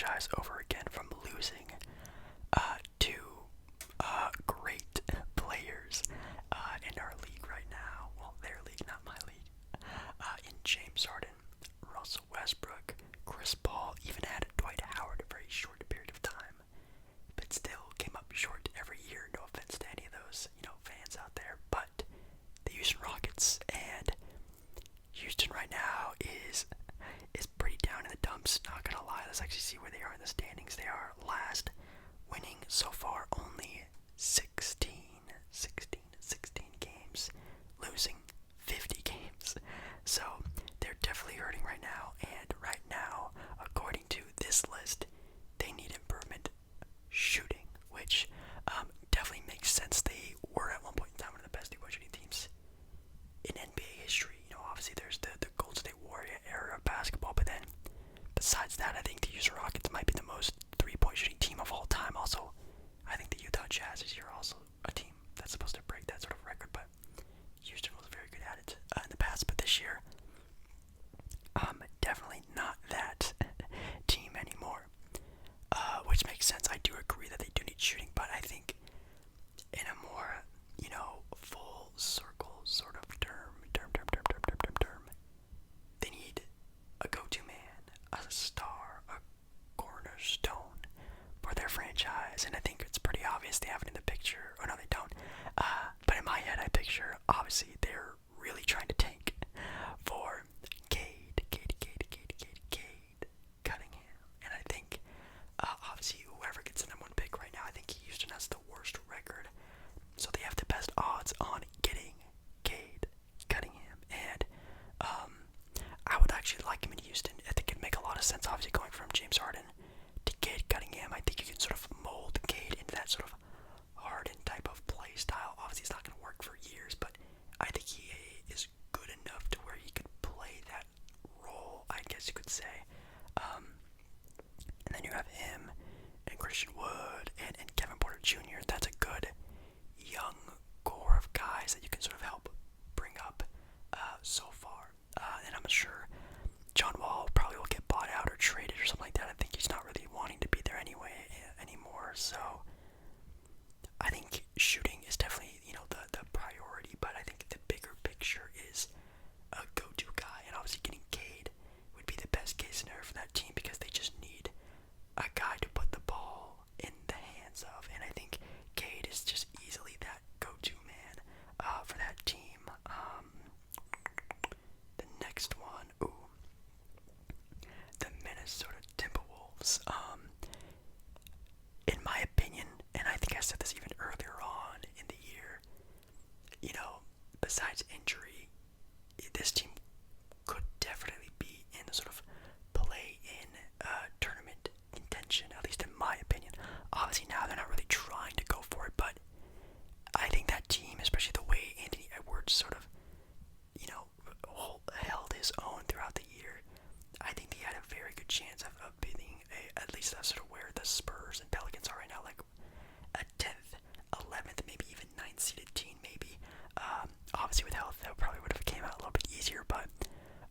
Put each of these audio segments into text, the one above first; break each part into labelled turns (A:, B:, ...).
A: franchise over again from losing two great players in our league right now. Well, their league, not my league. In James Harden, Russell Westbrook, Chris Paul, even had Dwight Howard a very short period of time, but still came up short every year. No offense to any of those, fans out there, but the Houston Rockets and Houston right now is pretty down in the dumps. Not gonna lie, let's actually see where they are in the standings. They are last, winning so far only 16 games, losing 50 games. So they're definitely hurting right now. And right now, according to this list, they need improvement shooting, which definitely makes sense. They were at one point in time one of the best three-point shooting teams in NBA history. Obviously there's the Golden State Warrior era of basketball, but then besides that, I think the Houston Rockets might be the most three-point shooting team of all time. Also, I think the Utah Jazz is here also a team that's supposed to break that sort of record, but Houston was very good at it in the past. But this year, definitely not that team anymore, which makes sense. I do agree that they do need shooting, but I think in a more, full circle sort of term, they need a go-to man, a star, a cornerstone for their franchise, and I think it's pretty obvious they have it in the picture. Oh no, they don't. But in my head, I picture obviously they're really trying to tank for Cade Cunningham, and I think obviously whoever gets the number one pick right now, I think Houston has the worst record, so they have the best odds on getting Cade Cunningham, and I would actually like him in Houston. I think it'd make a lot of sense, obviously, going from James Harden to Cade Cunningham. I think you can sort of mold Cade into that sort of Harden type of play style. Obviously, it's not going to work for years, but I think he is good enough to where he could play that role, I guess you could say. And then you have him and Christian Wood and Kevin Porter Jr. That's a good young core of guys that you can sort of help bring up so far. And I'm sure John Wall probably will get bought out or traded or something like that. I think he's not really wanting to be there anymore. So I think shooting is definitely, the priority, but I think the bigger picture is a go-to guy, and obviously getting Cade would be the best case scenario for that team because they just need a guy to put the ball in the hands of, and I think Cade is just easily that go-to man for that team. The next one, the Minnesota Timberwolves. In my opinion, and I think I said this even earlier on in the year, besides injury, this team could definitely be in the sort of play-in tournament contention, at least in my opinion. Obviously now they're not really trying to go for it, but I think that team, especially the way Anthony Edwards sort of, held his own throughout the year, I think he had a very good chance of being at least that's sort of where the Spurs and Pelicans are right now, like a 10th, 11th, maybe even 9th seeded team, maybe. Obviously with health, that probably would have came out a little bit easier, but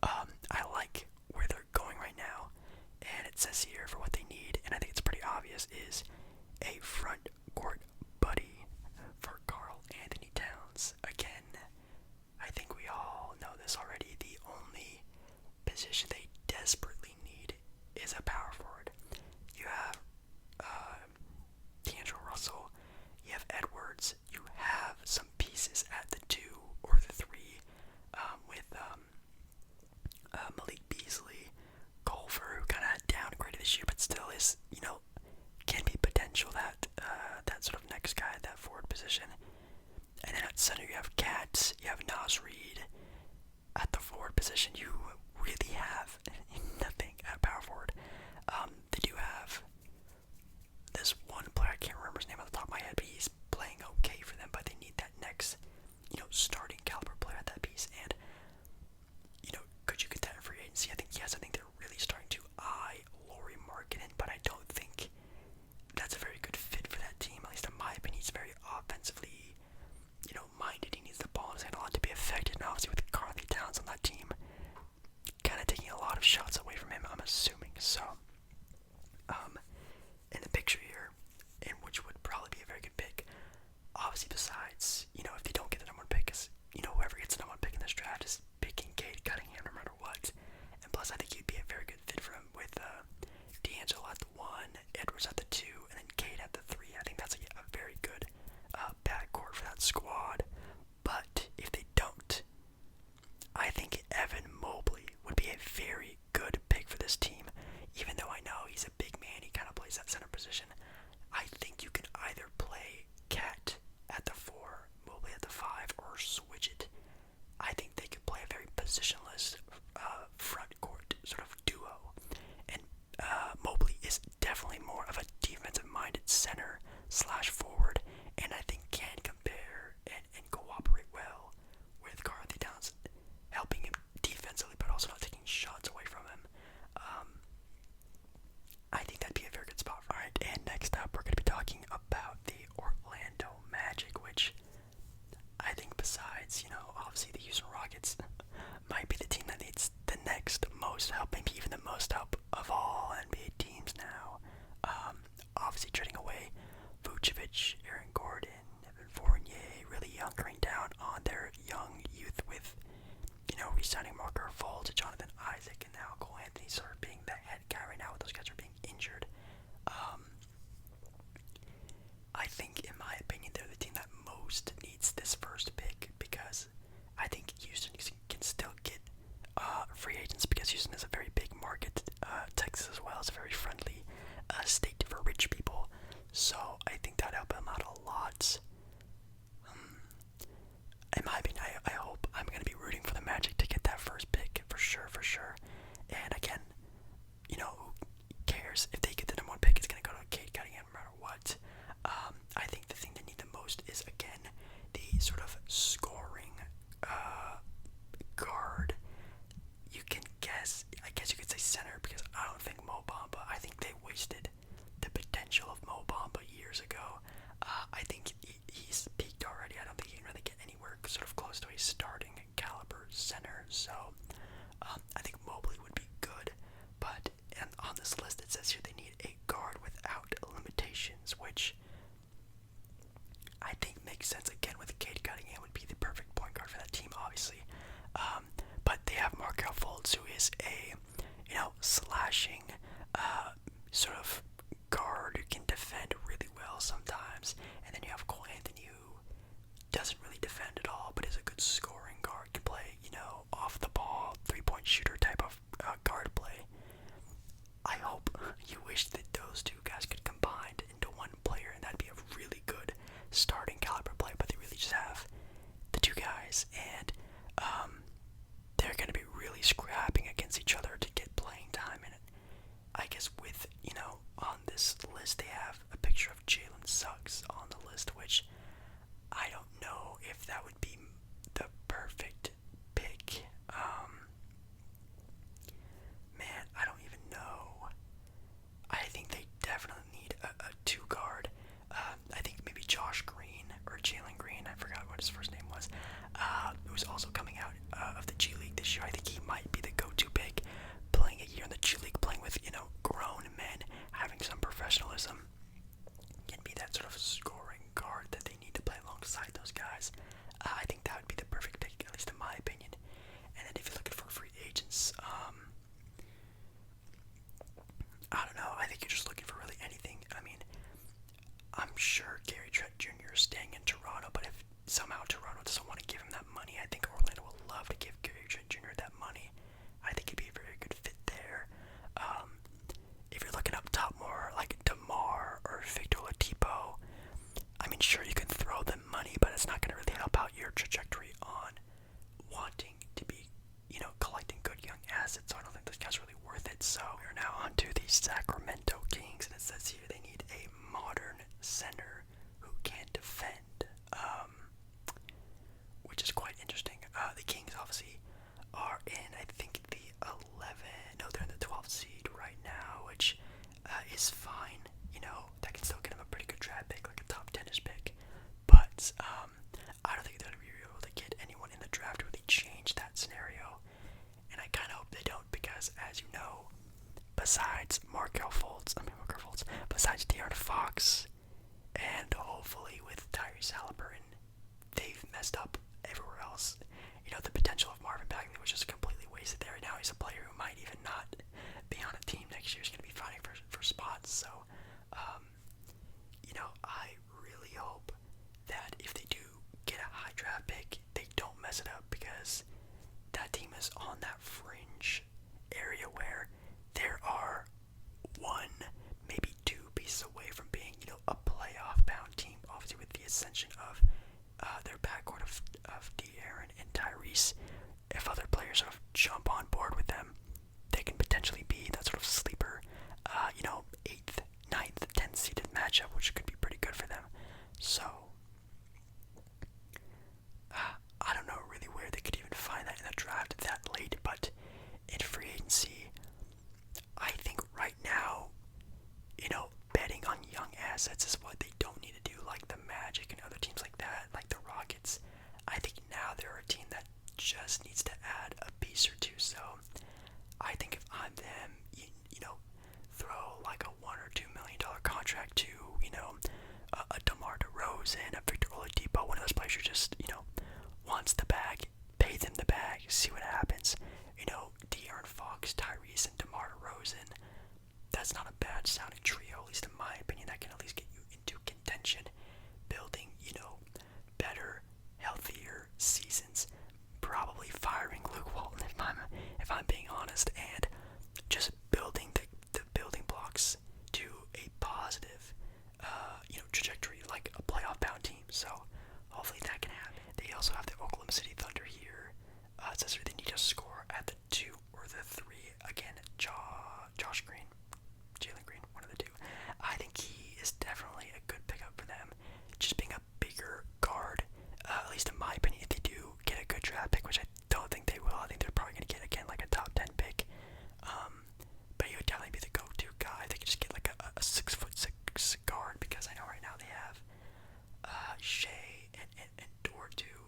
A: I like where they're going right now, and it says here for what they need, and I think it's pretty obvious, is a front court buddy for Karl Anthony Towns. Again, I think we all know this already. The only position they desperately need is a power forward. You have D'Angelo Russell, you have Edwards, you have some pieces at the 2 or the 3 with Malik Beasley, Culver, who kind of downgraded this year, but still is, can be potential that sort of next guy at that forward position. And then at center you have Katz, you have Nas Reed. At the forward position, you really have nothing at power forward. They do have this one player, I can't remember his name off the top of my head, but he's playing okay for them, but they need that next, starting caliber player at that piece. And, could you get that in free agency? I think yes. I think they're really starting to eye Lauri Markkanen, but I don't think that's a very good fit for that team, at least in my opinion. He's very offensively, minded. He needs the ball in his hand a lot to be effective, and obviously with Karl Anthony Towns on that team, kind of taking a lot of shots away from him, I'm assuming. So, he's sort of being the head guy right now. Those guys are being injured. I think, in my opinion, they're the team that most needs this first pick because I think Houston can still get free agents because Houston is a very big market. Texas as well is a very friendly state for rich people. So I think that would help them out a lot. In my opinion, I hope I'm going to be rooting for the Magic to get that first pick for sure. And again, who cares if they get the number 1 pick? It's going to go to Cade Cunningham no matter what. I think the thing they need the most is, again, the sort of scoring guard. You can guess, I guess you could say center, because I don't think Mo Bamba, I think they wasted the potential of Mo Bamba years ago. I think he's peaked already. I don't think he can really get anywhere sort of close to a starting caliber center. So I think Mobley would be good, but and on this list it says here they need a guard without limitations, which I think makes sense. Again, with Cade Cunningham would be the perfect point guard for that team, obviously. But they have Markelle Fultz, who is a slashing sort of guard who can defend really well sometimes, and then you have Cole Anthony, who doesn't really defend at all, but is a good scoring guard, can play off the ball, 3-point shooter type of guard play. I hope you wish that those two guys could combine into one player, and that'd be a really good starting caliber play, but they really just have the two guys, and they're going to be really scrapping against each other to get playing time in it. I guess with, on this list they have a picture of Jalen Suggs on the list, which I don't know if that would be the perfect pick. Man, I don't even know. I think they definitely need a 2 guard. I think maybe Josh Green or Jalen Green, I forgot what his first name was, who's also coming out of the G League this year. I think he might be the go-to pick, playing a year in the G League, playing with, grown men, having some professionalism, can be that sort of scoring guard that they need to play alongside those guys. I think that would be the perfect pick, at least in my opinion. And then if you're looking for free agents, I don't know, I think you're just looking for really anything. I mean, I'm sure Gary Trent Jr. is staying in Toronto, but if somehow Toronto doesn't want to give him that money, I think Orlando will love to give Gary Trent Jr. that money. I think he'd be a very good fit there. If you're looking up top more, like DeMar or Victor Oladipo, I mean, sure, you can throw them money, but it's not going to really help out your trajectory on wanting to be, collecting good young assets, so I don't think those guys are really worth it. So we're now on to the Sacramento Kings, and it says here they need a modern center who can defend, which is quite interesting. The Kings obviously are in, I think, the they're in the 12th seed right now, which is fine. That can still get them a pretty good draft pick, like a top 10ish pick. But I don't think they're going to be able to get anyone in the draft to really change that scenario. And I kind of hope they don't, because as you know, besides Markelle Fultz, besides De'Aaron Fox, and hopefully with Tyrese Halliburton, they've messed up everywhere else. The potential of Marvin Bagley was just completely wasted there. Now he's a player who might even not be on a team next year. He's going to be fighting for spots. So, I really hope that if they do get a high draft pick, they don't mess it up, because that team is on that fringe area where there are 1, maybe 2 pieces away from being, a playoff-bound team. Obviously, with the ascension of their backcourt of De'Aaron and Tyrese, if other players sort of jump on board with them, they can potentially be that sort of sleeper, 8th, 9th, 10th seeded matchup, which could be pretty good for them. So, I don't know really where they could even find that in the draft that late, but in free agency, I think right now, betting on young assets is what they don't need to do, like the Magic and other teams like that, like the Rockets. I think now they're a team that just needs to add a piece or two. So I think if I'm them, throw like a $1 or $2 million contract to, that's not a bad sounding trio, at least in my opinion. That can at least get you into contention, building, better, healthier seasons. Probably firing Luke Walton if I'm being honest, and just building the building blocks to a positive, trajectory like a playoff-bound team. So hopefully that can happen. They also have the Oklahoma City Thunder here. It says they need a score at the 2 or the 3. Again, Josh Green, Jalen Green, one of the two. I think he is definitely a good pickup for them. Just being a bigger guard, at least in my opinion, if they do get a good draft pick, which I don't think they will. I think they're probably going to get, again, like a top 10 pick. But he would definitely be the go-to guy. They could just get like a 6'6" guard, because I know right now they have Shea and Dort too.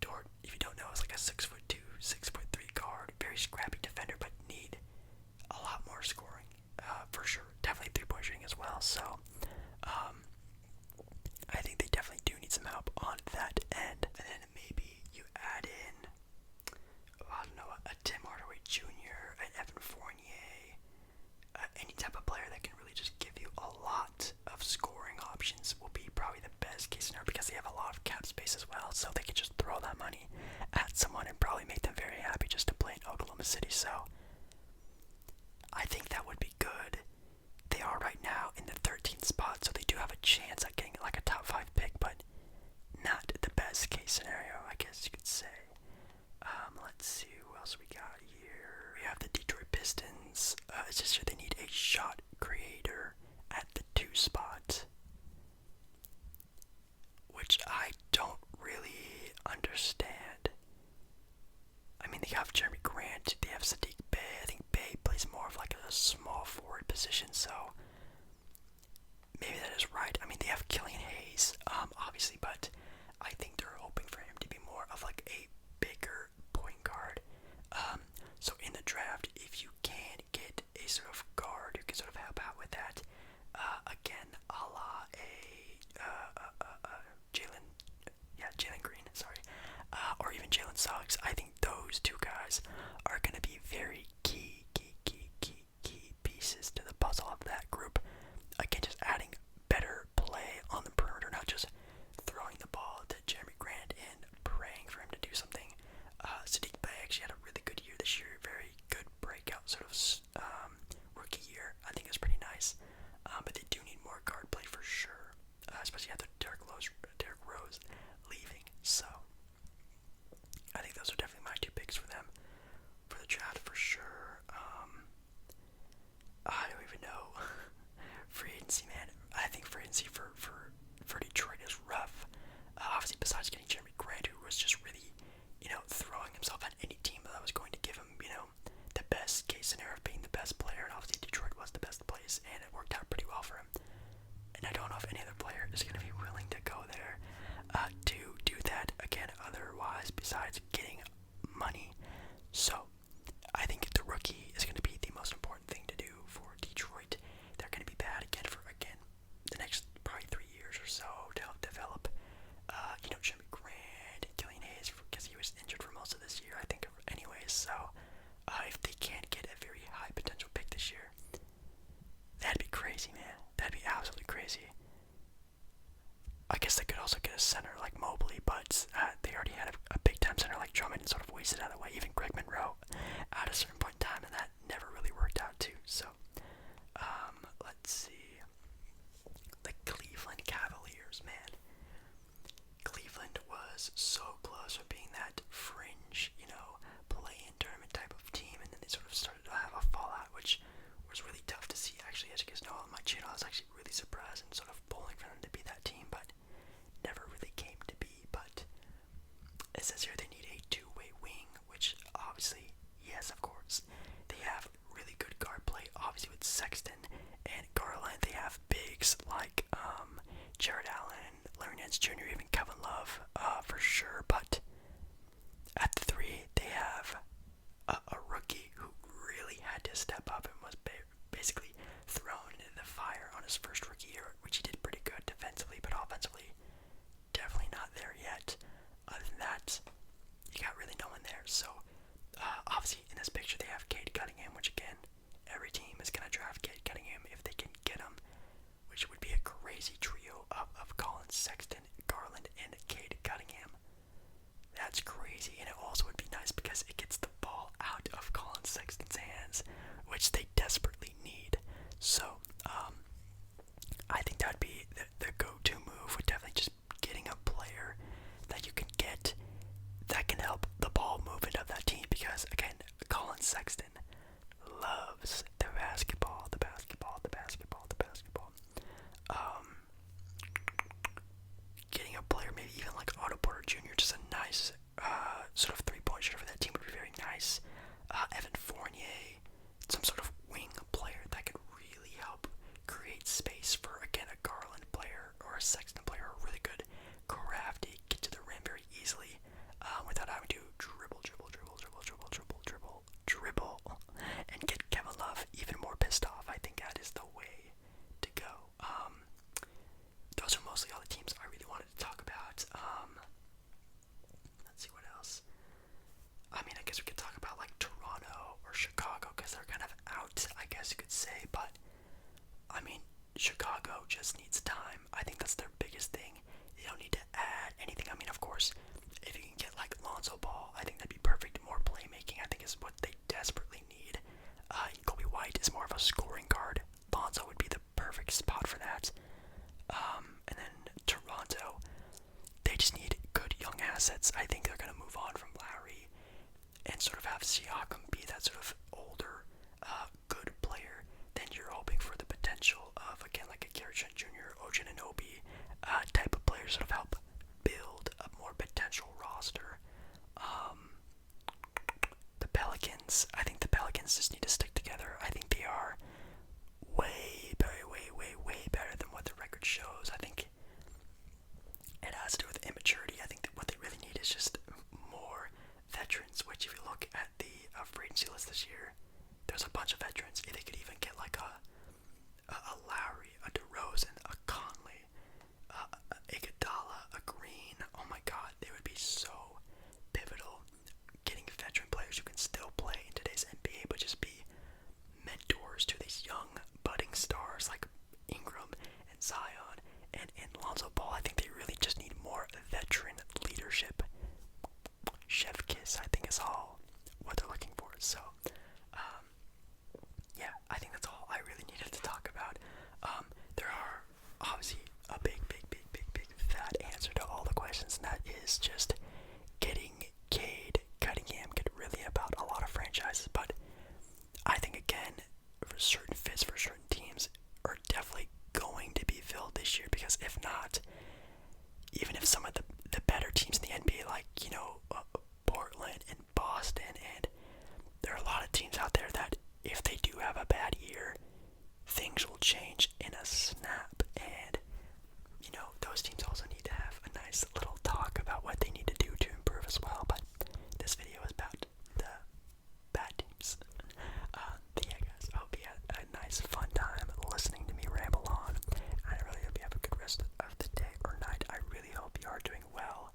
A: Dort, if you don't know, is like a 6'2", 6'3" guard, very scrappy defender, but need a lot more scoring, for sure. Definitely three-point shooting as well. So, I think they definitely do need some help on that end. And then maybe you add in, I don't know, a Tim Hardaway Jr., an Evan Fournier, any type of player that can really just give you a lot of scoring options will be probably the best case scenario, because they have a lot of cap space as well, so they can just throw that money at someone and probably make them very happy just to play in Oklahoma City. So I think that would be good. They are right now in the 13th spot, so they do have a chance at getting like a top 5 pick, but not the best case scenario, I guess you could say. Let's see who else we got here. We have the Detroit Pistons. It's just here they need a shot creator at the 2 spot, which I don't really understand. I mean, they have Jeremy Grant, they have Sadiq Bey. I think Bey plays more of like a small forward position, so maybe that is right. I mean, they have Killian Hayes, obviously, but I think they're hoping for him to be more of like a bigger point guard. So in the draft, if you can get a sort of guard who can sort of help out with that, again, a la Jalen Green, sorry, or even Jalen Suggs, I think those two guys are going to be very key pieces to the puzzle of that group. Again, just adding better play on the perimeter, not just throwing the ball to Jeremy Grant and praying for him to do something. Sadiq Bey actually had a really good year this year, very good breakout sort of rookie year. I think it's pretty nice, but they do need more guard play for sure, especially after Derrick Rose leaving. So I think those are definitely my 2 picks for them for the draft for sure. I don't even know. Free agency, man. I think free agency for Detroit is rough. Obviously, besides getting Jeremy Grant, who was just really, throwing himself at any team that was going to give him, the best case scenario of being the best player. And obviously, Detroit was the best place, and it worked out pretty well for him. And I don't know if any other player is going to be willing to go there to do that again, otherwise, besides getting money. So I think the rookie is going to be the most important thing to do for Detroit. They're going to be bad again for the next probably 3 years or so to help develop, Jeremy Grant and Killian Hayes, because he was injured for most of this year, I think, anyways. So if they can't get a very high potential pick this year, that'd be crazy, man. That'd be absolutely crazy. I guess they could also get a center like Mobley, but they already had a big-time center like Drummond and sort of wasted out of the way. Even Greg Monroe at a certain point in time, and that never really worked out too. So, let's see. The Cleveland Cavaliers, man. Cleveland was so close of being that fringe, play-in tournament type of team, and then they sort of started to have a fallout, which was really tough to see. Actually, as you guys know, on my channel, I was actually really surprised and sort of pulling for them to be that team, but never really came to be. But it says here they need a 2-way wing, which obviously, yes, of course. They have really good guard play, obviously with Sexton and Garland. They have bigs like Jared Allen, Larry Nance Jr., even Kevin Love, for sure. But at the 3, they have a rookie who really had to step up and was basically thrown into the fire on his first rookie year, which he did pretty good defensively, but offensively, definitely not there yet. Other than that, you got really no one there. So, obviously, in this picture, they have Cade Cunningham, which again, every team is going to draft Cade Cunningham. Sexton loves the basketball, the basketball, the basketball, the basketball. Getting a player, maybe even like Otto Porter Jr., just a nice sort of three-point shooter for that team would be very nice. Evan Fournier, some sort of wing player that could really help create space for, again, a Garland player or a Sexton player, a really good crafty, get to the rim very easily without having to dribble, and get Kevin Love even more pissed off. I think that is the way to go. Those are mostly all the teams I really wanted to talk about. Let's see what else. I mean, I guess we could talk about like Toronto or Chicago because they're kind of out, I guess you could say. But I mean, Chicago just needs time. I think that's their biggest thing. They don't need to add anything. I mean, of course, if you can get like Lonzo Ball, I think that'd be perfect. More playmaking, I think, is what they desperately need. Kobe White is more of a scoring guard. Lonzo would be the perfect spot for that. And then Toronto, they just need good young assets. I think they're going to move on from Lowry and sort of have Siakam be that sort of older, good player. Then you're hoping for the potential of, again, like a Gary Trent Jr., OG Anunoby type of players, sort of help build a more potential roster. The Pelicans, I think the Pelicans just need to stick together. I think they are way better than what the record shows. I think it has to do with immaturity. I think that what they really need is just more veterans, which if you look at the free agency list this year, there's a bunch of veterans. If they could even get like a Lowry, a DeRozan, a Conley, a Iguodala, a Green, oh my god, they would be so pivotal. Getting veteran players who can still play in today's NBA, but just be mentors to these young budding stars like Ingram and Zion and Lonzo Ball. I think they really just need more veteran leadership. Chef kiss, I think, is all what they're looking for. So, yeah, I think that's all I really needed to talk about. There are obviously a big fat answer to all the questions, and that is just getting Cade Cunningham could really about a lot of franchises, but I think, again, for certain fits for certain teams are definitely going to be filled this year, because if not, even if some of the better teams in the NBA, like, you know, Portland and Boston, and there are a lot of teams out there that if they do have a bad year, things will change in a snap, and, you know, those teams also need to have a nice little talk about what they need to do to improve as well. But this video is about the bad teams. But yeah, guys, I hope you had a nice, fun time listening to me ramble on. I really hope you have a good rest of the day or night. I really hope you are doing well.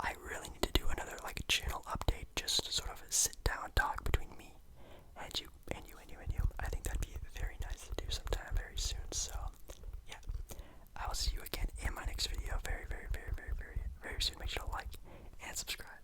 A: I really need to do another like channel update, just to sort of sit down, talk between me and you. I think that'd be very nice to do sometime very soon. So yeah, I will see you again in my next video very soon. Make sure to like and subscribe.